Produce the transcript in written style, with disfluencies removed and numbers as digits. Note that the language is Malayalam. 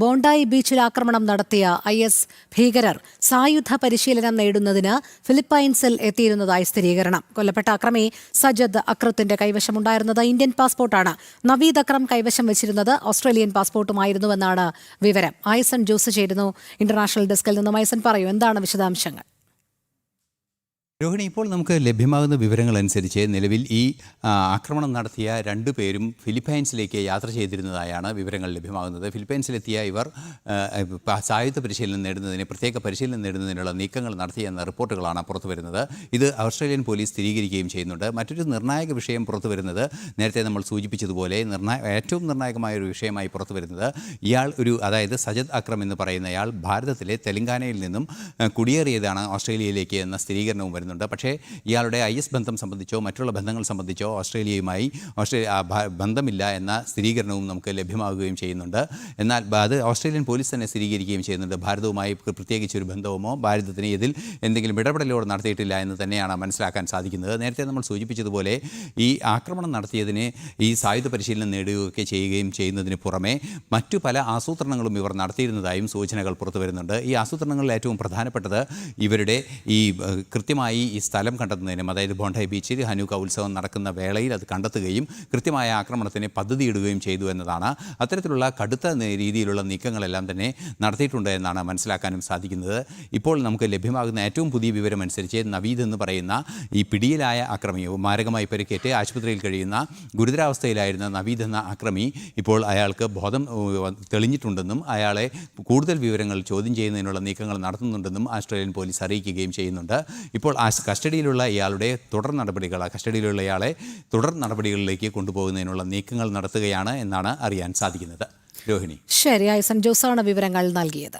ബോണ്ടായി ബീച്ചിൽ ആക്രമണം നടത്തിയ IS ഭീകരർ സായുധ പരിശീലനം നേടുന്നതിന് ഫിലിപ്പൈൻസിൽ എത്തിയിരുന്നതായി സ്ഥിരീകരണം. കൊല്ലപ്പെട്ട അക്രമി സജദ് അക്രത്തിന്റെ കൈവശമുണ്ടായിരുന്നത് ഇന്ത്യൻ പാസ്പോർട്ടാണ്. നവീദ് അക്രം കൈവശം വെച്ചിരുന്നത് ഓസ്ട്രേലിയൻ പാസ്പോർട്ടുമായിരുന്നുവെന്നാണ് വിവരം. ഐസൻ ജോസ് ചേരുന്നു ഇന്റർനാഷണൽ ഡെസ്കിൽ നിന്നും. ഐസൻ, പറയൂ, എന്താണ് വിശദാംശങ്ങൾ? രോഹിണി, ഇപ്പോൾ നമുക്ക് ലഭ്യമാകുന്ന വിവരങ്ങൾ അനുസരിച്ച് നിലവിൽ ഈ ആക്രമണം നടത്തിയ രണ്ടുപേരും ഫിലിപ്പൈൻസിലേക്ക് യാത്ര ചെയ്തിരുന്നതായാണ് വിവരങ്ങൾ ലഭ്യമാകുന്നത്. ഫിലിപ്പൈൻസിലെത്തിയ ഇവർ സായുധ പരിശീലനം നേടുന്നതിന്, പ്രത്യേക പരിശീലനം നേടുന്നതിനുള്ള നീക്കങ്ങൾ നടത്തിയെന്ന റിപ്പോർട്ടുകളാണ് പുറത്തു വരുന്നത്. ഇത് ഓസ്ട്രേലിയൻ പോലീസ് സ്ഥിരീകരിക്കുകയും ചെയ്യുന്നുണ്ട്. മറ്റൊരു നിർണായക വിഷയം പുറത്തു വരുന്നത്, നേരത്തെ നമ്മൾ സൂചിപ്പിച്ചതുപോലെ ഏറ്റവും നിർണായകമായ ഒരു വിഷയമായി പുറത്തു വരുന്നത്, അതായത് സജദ് അക്രം എന്ന് പറയുന്നയാൾ ഭാരതത്തിലെ തെലങ്കാനയിൽ നിന്നും കുടിയേറിയതാണ് ഓസ്ട്രേലിയയിലേക്ക് എന്ന സ്ഥിരീകരണവും വരുന്നത്. പക്ഷേ ഇയാളുടെ IS ബന്ധം സംബന്ധിച്ചോ മറ്റുള്ള ബന്ധങ്ങൾ സംബന്ധിച്ചോ ഓസ്ട്രേലിയയുമായി ബന്ധമില്ല എന്ന സ്ഥിരീകരണവും നമുക്ക് ലഭ്യമാകുകയും ചെയ്യുന്നുണ്ട്. എന്നാൽ അത് ഓസ്ട്രേലിയൻ പോലീസ് തന്നെ സ്ഥിരീകരിക്കുകയും ചെയ്യുന്നുണ്ട്. ഭാരതവുമായി പ്രത്യേകിച്ചൊരു ബന്ധവുമോ ഭാരതത്തിന് ഇതിൽ എന്തെങ്കിലും ഇടപെടലോ നടത്തിയിട്ടില്ല എന്ന് തന്നെയാണ് മനസ്സിലാക്കാൻ സാധിക്കുന്നത്. നേരത്തെ നമ്മൾ സൂചിപ്പിച്ചതുപോലെ ഈ ആക്രമണം നടത്തിയതിന് ഈ സായുധ പരിശീലനം നേടുകയൊക്കെ ചെയ്യുന്നതിന് പുറമെ മറ്റു പല ആസൂത്രണങ്ങളും ഇവർ നടത്തിയിരുന്നതായും സൂചനകൾ പുറത്തു വരുന്നുണ്ട്. ഈ ആസൂത്രണങ്ങളിൽ ഏറ്റവും പ്രധാനപ്പെട്ടത് ഇവരുടെ ഈ കൃത്യമായി ഈ സ്ഥലം കണ്ടെത്തുന്നതിനും, അതായത് ബോണ്ടായി ബീച്ചിൽ ഹനൂക്ക ഉത്സവം നടക്കുന്ന വേളയിൽ അത് കണ്ടെത്തുകയും കൃത്യമായ ആക്രമണത്തിന് പദ്ധതിയിടുകയും ചെയ്തു എന്നതാണ്. അത്തരത്തിലുള്ള കടുത്ത രീതിയിലുള്ള നീക്കങ്ങളെല്ലാം തന്നെ നടത്തിയിട്ടുണ്ട് എന്നാണ് മനസ്സിലാക്കാനും സാധിക്കുന്നത്. ഇപ്പോൾ നമുക്ക് ലഭ്യമാകുന്ന ഏറ്റവും പുതിയ വിവരം അനുസരിച്ച് നവീദ് എന്ന് പറയുന്ന ഈ പിടിയിലായ അക്രമി, മാരകമായി പരിക്കേറ്റ് ആശുപത്രിയിൽ കഴിയുന്ന ഗുരുതരാവസ്ഥയിലായിരുന്ന നവീദ് എന്ന അക്രമി ഇപ്പോൾ അയാൾക്ക് ബോധം തെളിഞ്ഞിട്ടുണ്ടെന്നും അയാളെ കൂടുതൽ വിവരങ്ങൾ ചോദ്യം ചെയ്യുന്നതിനുള്ള നീക്കങ്ങൾ നടത്തുന്നുണ്ടെന്നും ഓസ്ട്രേലിയൻ പോലീസ് അറിയിക്കുകയും ചെയ്യുന്നുണ്ട്. ഇപ്പോൾ കസ്റ്റഡിയിലുള്ള ഇയാളുടെ കസ്റ്റഡിയിലുള്ള ഇയാളെ തുടർ നടപടികളിലേക്ക് കൊണ്ടുപോകുന്നതിനുള്ള നീക്കങ്ങൾ നടത്തുകയാണ് എന്നാണ് അറിയാൻ സാധിക്കുന്നത്. രോഹിണി, ശരി, ഐസൻ ജോസാണ് വിവരങ്ങൾ നൽകിയത്.